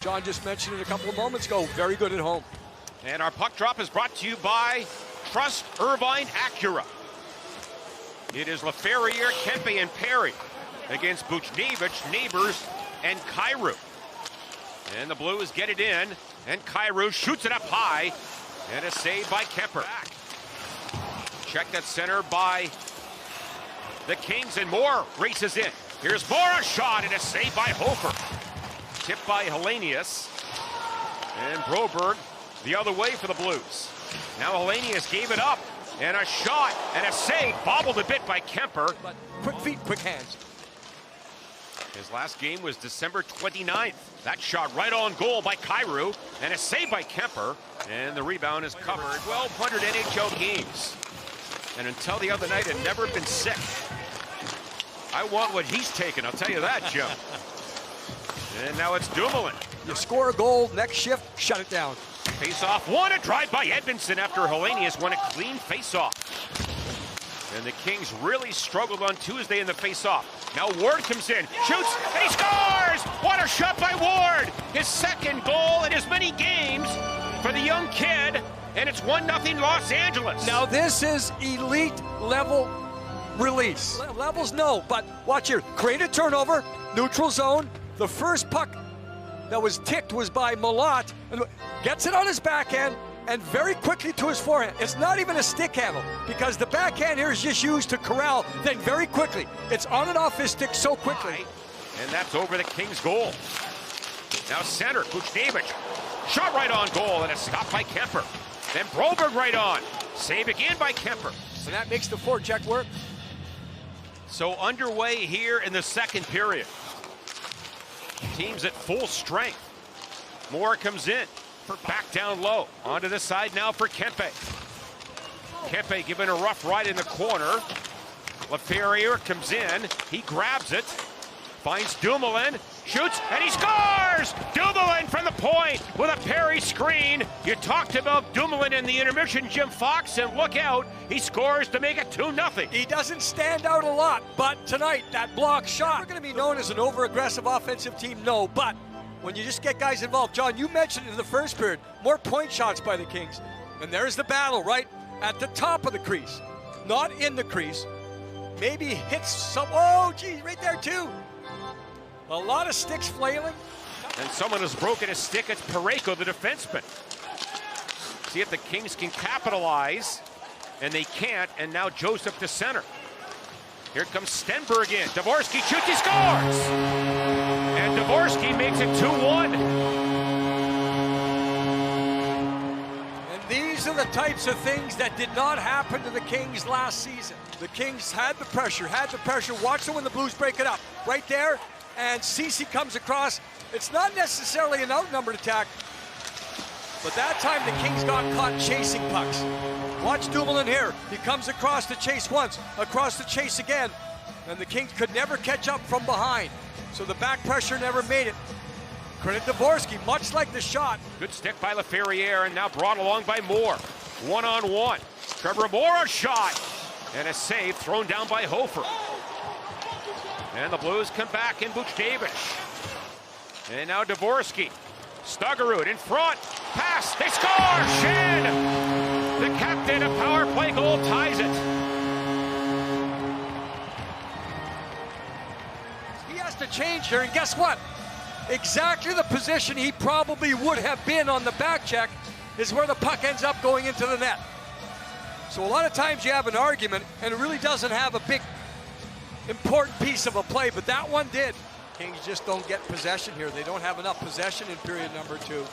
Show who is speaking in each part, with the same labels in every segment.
Speaker 1: John just mentioned it a couple of moments ago, very good at home.
Speaker 2: And our puck drop is brought to you by Trust Irvine Acura. It is Laferriere, Kempe, and Perry against Buchnevich, Neighbors, and Kyrou. And the Blues get it in, and Kyrou shoots it up high, and a save by Kemper. Checked at center by the Kings, and Moore races in. Here's Moore, a shot, and a save by Hofer. Tipped by Hellenius, and Broberg the other way for the Blues. Now Hellenius gave it up, and a shot, and a save, bobbled a bit by Kemper.
Speaker 1: But quick feet, quick hands.
Speaker 2: His last game was December 29th. That shot right on goal by Kyrou, and a save by Kemper, and the rebound is covered. 1,200 NHL games, and until the other night had never been sick. I want what he's taken, I'll tell you that, Jim. And now it's Dumoulin.
Speaker 1: You score a goal, next shift, shut it down.
Speaker 2: Face-off won, a drive by Edmondson after Hellenius won a clean face-off. And the Kings really struggled on Tuesday in the face-off. Now Ward comes in, shoots, and he scores! What a shot by Ward! His second goal in as many games for the young kid, and it's 1-0 Los Angeles.
Speaker 1: Now this is elite level release. Levels no, but watch here. Create a turnover, neutral zone. The first puck that was ticked was by Malott, and gets it on his backhand and very quickly to his forehand. It's not even a stick handle, because the backhand here is just used to corral, then very quickly. It's on and off his stick so quickly.
Speaker 2: And that's over the Kings' goal. Now center, Buchnevich. Shot right on goal, and a stop by Kemper. Then Broberg right on. Save again by Kemper.
Speaker 1: And that makes the forecheck work.
Speaker 2: So underway here in the second period. Teams at full strength. Moore comes in for back down low. Onto the side now for Kempe. Kempe given a rough ride in the corner. Laferriere comes in. He grabs it. Finds Dumoulin. Shoots, and he scores! Dumoulin from the point with a Perry screen. You talked about Dumoulin in the intermission, Jim Fox, and look out. He scores to make it 2-0.
Speaker 1: He doesn't stand out a lot, but tonight, that block shot. We're going to be known as an over-aggressive offensive team, no, but when you just get guys involved, John, you mentioned in the first period, more point shots by the Kings. And there's the battle right at the top of the crease, not in the crease. Maybe hits some, oh, geez, right there too. A lot of sticks flailing.
Speaker 2: And someone has broken a stick. It's Parayko, the defenseman. See if the Kings can capitalize. And they can't. And now Joseph to center. Here comes Stenberg in. Dvorsky shoots, he scores! And Dvorsky makes it 2-1.
Speaker 1: And these are the types of things that did not happen to the Kings last season. The Kings had the pressure. Watch them when the Blues break it up. Right there. And Ceci comes across. It's not necessarily an outnumbered attack, but that time the Kings got caught chasing pucks. Watch Dumoulin here. He comes across to chase once, across to chase again, and the Kings could never catch up from behind. So the back pressure never made it. Credit Dvorsky, much like the shot.
Speaker 2: Good stick by Laferriere, and now brought along by Moore. One-on-one. Trevor Moore, a shot, and a save thrown down by Hofer. And the Blues come back in Buchnevich. And now Dvorsky. Stuggerud in front. Pass. They score! Shed! The captain, a power play goal, ties it.
Speaker 1: He has to change here, and guess what? Exactly the position he probably would have been on the back check is where the puck ends up going into the net. So a lot of times you have an argument, and it really doesn't have a big important piece of a play, but that one did. Kings just don't get possession here. They don't have enough possession in period number 2.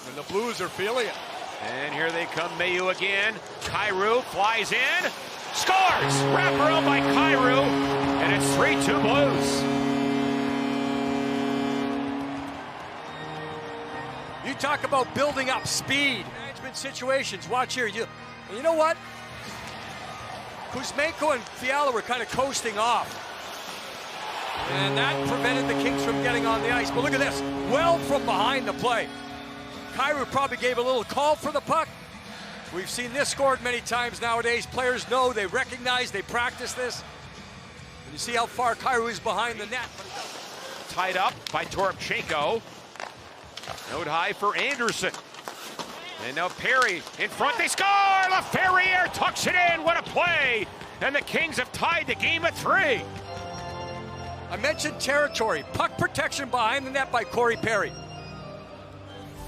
Speaker 1: And the Blues are feeling it.
Speaker 2: And here they come, Mayu again. Kyrou flies in, scores! Wraparound by Kyrou, and it's 3-2 Blues.
Speaker 1: You talk about building up speed. Management situations, watch here. You know what? Kuzmenko and Fiala were kind of coasting off. And that prevented the Kings from getting on the ice. But look at this, well from behind the play. Kyrou probably gave a little call for the puck. We've seen this scored many times nowadays. Players know, they recognize, they practice this. And you see how far Kyrou is behind the net.
Speaker 2: Tied up by Toropchenko. Out high for Anderson. And now Perry in front, they score! Laferriere tucks it in, what a play! And the Kings have tied the game at 3.
Speaker 1: I mentioned territory. Puck protection behind the net by Corey Perry.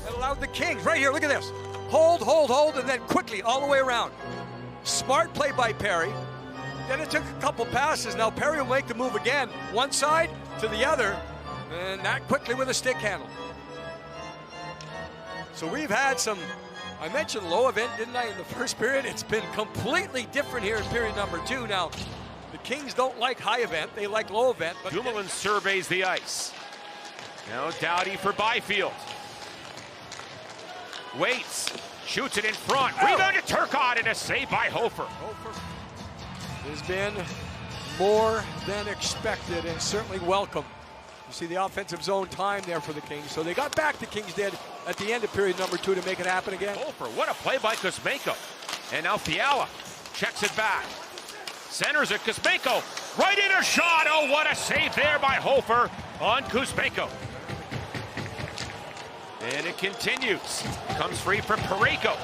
Speaker 1: That allowed the Kings, right here, look at this. Hold, and then quickly all the way around. Smart play by Perry. Then it took a couple passes. Now Perry will make the move again. One side to the other, and that quickly with a stick handle. So we've had some, I mentioned low event, didn't I, in the first period? It's been completely different here in period number 2. Now, the Kings don't like high event, they like low event. But
Speaker 2: Dumoulin surveys the ice. Now Doughty for Byfield. Waits, shoots it in front. Rebound to Turcotte and a save by Hofer.
Speaker 1: Hofer has been more than expected and certainly welcome. You see the offensive zone time there for the Kings. So they got back, the Kings did, at the end of period number 2 to make it happen again.
Speaker 2: Hofer, what a play by Kuzmenko. And now Fiala checks it back. Centers it, Kuzmenko, right in a shot. Oh, what a save there by Hofer on Kuzmenko. And it continues. Comes free from Parayko.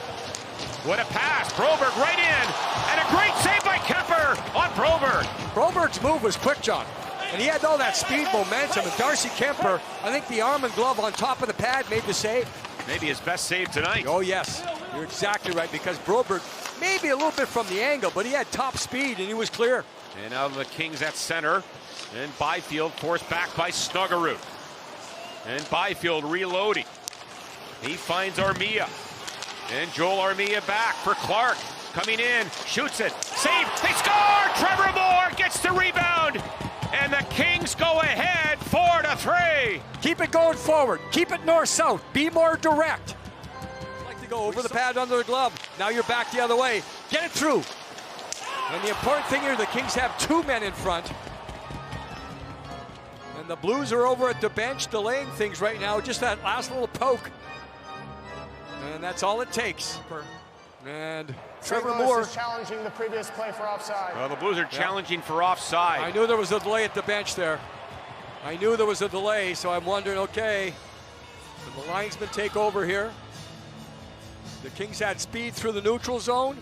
Speaker 2: What a pass, Broberg right in. And a great save by Kemper on Broberg.
Speaker 1: Broberg's move was quick, John. And he had all that speed, momentum, and Darcy Kemper, I think the arm and glove on top of the pad made the save.
Speaker 2: Maybe his best save tonight.
Speaker 1: Oh, yes. You're exactly right, because Broberg, maybe a little bit from the angle, but he had top speed, and he was clear.
Speaker 2: And now the Kings at center. And Byfield forced back by Snuggerud. And Byfield reloading. He finds Armia. And Joel Armia back for Clark. Coming in, shoots it, save, they score! Trevor Moore gets the rebound! And the Kings go ahead 4-3.
Speaker 1: Keep it going forward. Keep it north-south. Be more direct. Like to go over the pad under the glove. Now you're back the other way. Get it through. And the important thing here, the Kings have 2 men in front. And the Blues are over at the bench delaying things right now. Just that last little poke. And that's all it takes. And Trevor Moore
Speaker 3: is challenging the previous play for offside.
Speaker 2: Well, the Blues are challenging for offside.
Speaker 1: I knew there was a delay at the bench there. I knew there was a delay, so I'm wondering, okay, did the linesmen take over here? The Kings had speed through the neutral zone.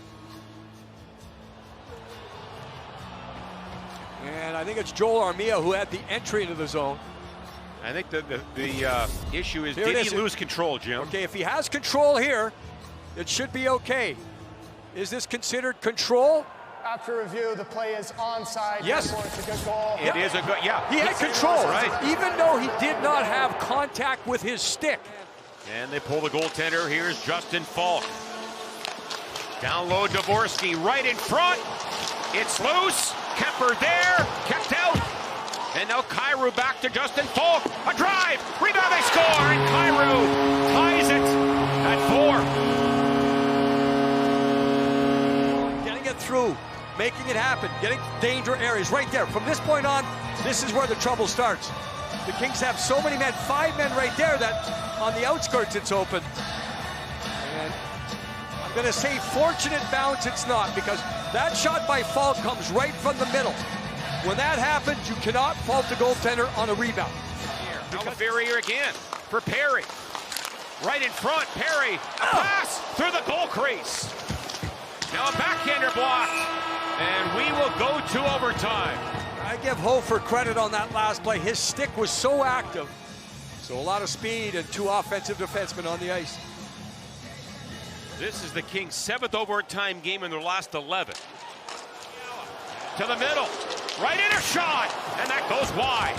Speaker 1: And I think it's Joel Armia who had the entry into the zone.
Speaker 2: I think the issue is,
Speaker 1: Here
Speaker 2: did
Speaker 1: it
Speaker 2: he
Speaker 1: is.
Speaker 2: lose control, Jim?
Speaker 1: Okay, if he has control here, it should be okay. Is this considered control?
Speaker 3: After review, the play is onside.
Speaker 1: Yes.
Speaker 3: Therefore, it's a good goal.
Speaker 2: It is a good, yeah.
Speaker 1: He had control,
Speaker 2: right?
Speaker 1: Even though he did not have contact with his stick.
Speaker 2: And they pull the goaltender. Here's Justin Falk. Down low, Dvorsky right in front. It's loose. Kemper there, kept out. And now Kyrou back to Justin Falk. A drive, rebound, they score, and Kyrou ties it at 4.
Speaker 1: Getting it through, making it happen, getting danger areas right there. From this point on, this is where the trouble starts. The Kings have so many men, 5 men right there, that on the outskirts it's open. And I'm going to say fortunate bounce it's not, because that shot by Falk comes right from the middle. When that happens, you cannot fault the goaltender on a rebound.
Speaker 2: Laferriere again for Perry. Right in front, Perry, a pass through the goal crease. Now a backhander blocked, and we will go to overtime.
Speaker 1: I give Hofer credit on that last play. His stick was so active. So a lot of speed and 2 offensive defensemen on the ice.
Speaker 2: This is the Kings' 7th overtime game in their last 11. To the middle, right in a shot, and that goes wide.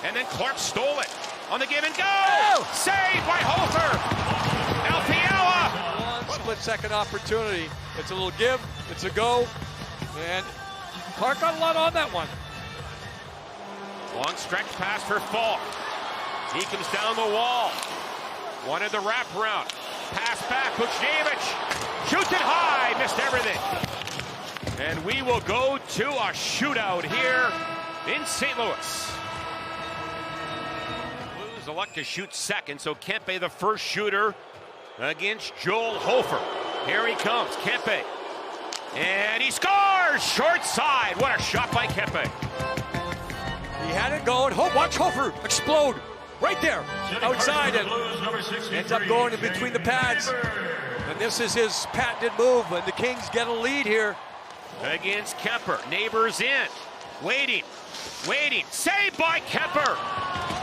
Speaker 2: And then Clark stole it on the give and go. Saved by Hofer. Now Fiala.
Speaker 1: One split-second opportunity. It's a little give, it's a go, and Clark got a lot on that one.
Speaker 2: Long stretch pass for Falk. He comes down the wall. Wanted the wraparound. Pass back, Buchnevich. Shoots it high, missed everything. And we will go to a shootout here in St. Louis. Blues elect to shoot second, so Kempe the first shooter against Joel Hofer. Here he comes, Kempe. And he scores! Short side. What a shot by Kempe.
Speaker 1: He had it going. Watch Hofer explode. right there, outside, and ends up going in between the pads. And this is his patented move, and the Kings get a lead here.
Speaker 2: Against Kemper, Neighbors in, waiting, saved by Kemper,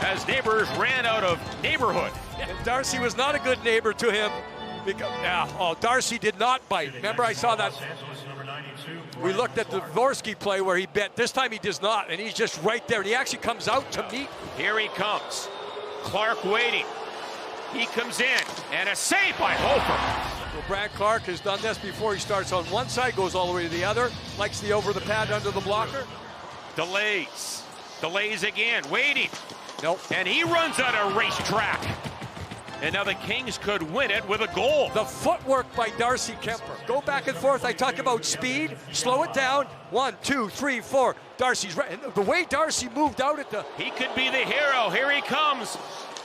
Speaker 2: as Neighbors ran out of neighborhood.
Speaker 1: And Darcy was not a good neighbor to him. Because, Darcy did not bite. Remember, I saw that. We looked at the Dvorsky play where he bit. This time he does not, and he's just right there. And he actually comes out to meet.
Speaker 2: Here he comes. Clark waiting. He comes in, and a save by Hofer.
Speaker 1: Well, Brad Clark has done this before. He starts on one side, goes all the way to the other, likes the over the pad under the blocker.
Speaker 2: Delays again, waiting.
Speaker 1: Nope.
Speaker 2: And he runs out of racetrack. And now the Kings could win it with a goal.
Speaker 1: The footwork by Darcy Kemper. Go back and forth. I talk about speed. Slow it down. 1, 2, 3, 4. Darcy's right. And the way Darcy moved out at the...
Speaker 2: He could be the hero. Here he comes.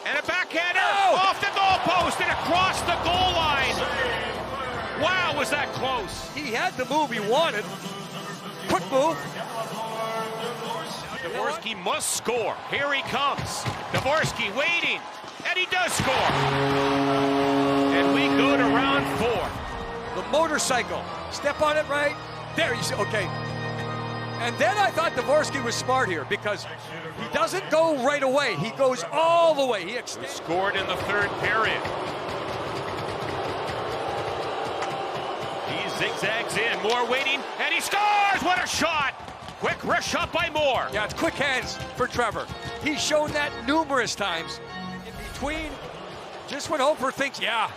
Speaker 2: And a backhander off the goalpost and across the goal line. Wow, was that close.
Speaker 1: He had the move he wanted. Quick move.
Speaker 2: Dvorsky must score. Here he comes. Dvorsky waiting. And he does score. And we go to round 4.
Speaker 1: The motorcycle. Step on it right. There you see. Okay. And then I thought Dvorsky was smart here because he doesn't go right away. He goes all the way. He
Speaker 2: scored in the 3rd period. He zigzags in. Moore waiting. And he scores. What a shot. Quick wrist shot by Moore.
Speaker 1: Yeah, it's quick hands for Trevor. He's shown that numerous times. Between, just when Hofer thinks, that.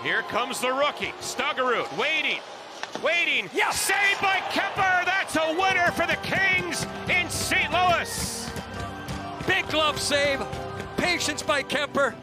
Speaker 2: Here comes the rookie, Stuggerud, waiting.
Speaker 1: Yes!
Speaker 2: Saved by Kemper. That's a winner for the Kings in St. Louis.
Speaker 1: Big glove save, patience by Kemper.